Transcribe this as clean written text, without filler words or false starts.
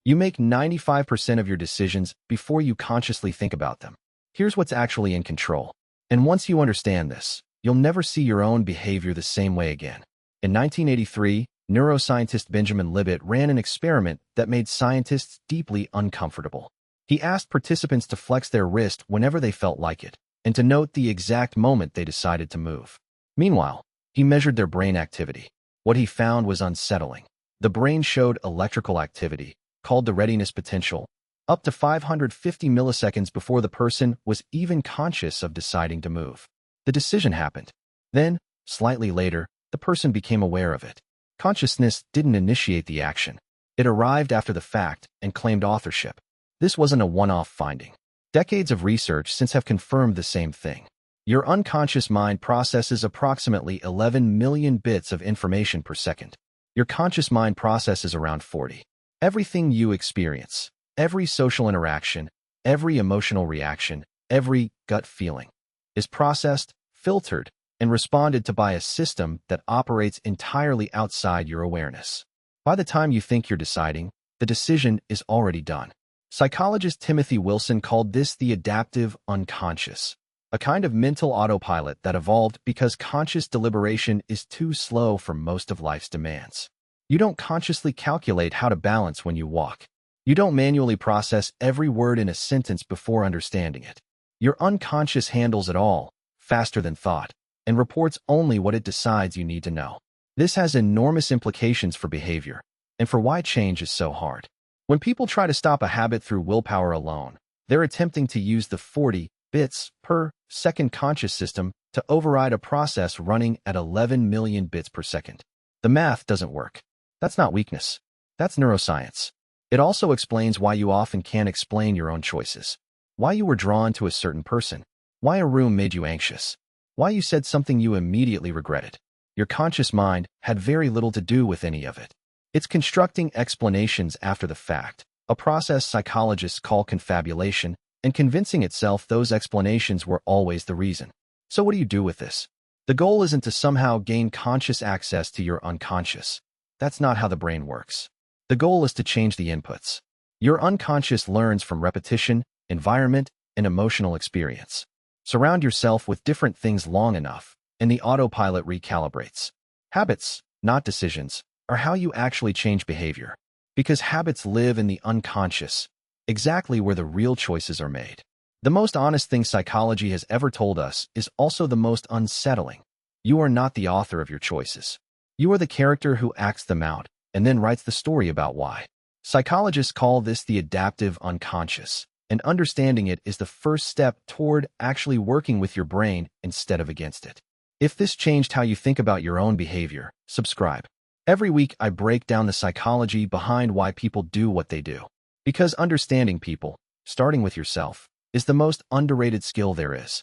You make 95% of your decisions before you consciously think about them. Here's what's actually in control. And once you understand this, you'll never see your own behavior the same way again. In 1983, neuroscientist Benjamin Libet ran an experiment that made scientists deeply uncomfortable. He asked participants to flex their wrist whenever they felt like it, and to note the exact moment they decided to move. Meanwhile, he measured their brain activity. What he found was unsettling. The brain showed electrical activity, called the readiness potential, up to 550 milliseconds before the person was even conscious of deciding to move. The decision happened. Then, slightly later, the person became aware of it. Consciousness didn't initiate the action. It arrived after the fact and claimed authorship. This wasn't a one-off finding. Decades of research since have confirmed the same thing. Your unconscious mind processes approximately 11 million bits of information per second. Your conscious mind processes around 40. Everything you experience, every social interaction, every emotional reaction, every gut feeling, is processed, filtered, and responded to by a system that operates entirely outside your awareness. By the time you think you're deciding, the decision is already done. Psychologist Timothy Wilson called this the adaptive unconscious, a kind of mental autopilot that evolved because conscious deliberation is too slow for most of life's demands. You don't consciously calculate how to balance when you walk. You don't manually process every word in a sentence before understanding it. Your unconscious handles it all, faster than thought, and reports only what it decides you need to know. This has enormous implications for behavior, and for why change is so hard. When people try to stop a habit through willpower alone, they're attempting to use the 40 bits per second conscious system to override a process running at 11 million bits per second. The math doesn't work. That's not weakness. That's neuroscience. It also explains why you often can't explain your own choices. Why you were drawn to a certain person. Why a room made you anxious. Why you said something you immediately regretted. Your conscious mind had very little to do with any of it. It's constructing explanations after the fact, a process psychologists call confabulation, and convincing itself those explanations were always the reason. So what do you do with this? The goal isn't to somehow gain conscious access to your unconscious. That's not how the brain works. The goal is to change the inputs. Your unconscious learns from repetition, environment, and emotional experience. Surround yourself with different things long enough, and the autopilot recalibrates. Habits, not decisions, are how you actually change behavior. Because habits live in the unconscious, exactly where the real choices are made. The most honest thing psychology has ever told us is also the most unsettling. You are not the author of your choices. You are the character who acts them out, and then writes the story about why. Psychologists call this the adaptive unconscious, and understanding it is the first step toward actually working with your brain instead of against it. If this changed how you think about your own behavior, subscribe. Every week I break down the psychology behind why people do what they do. Because understanding people, starting with yourself, is the most underrated skill there is.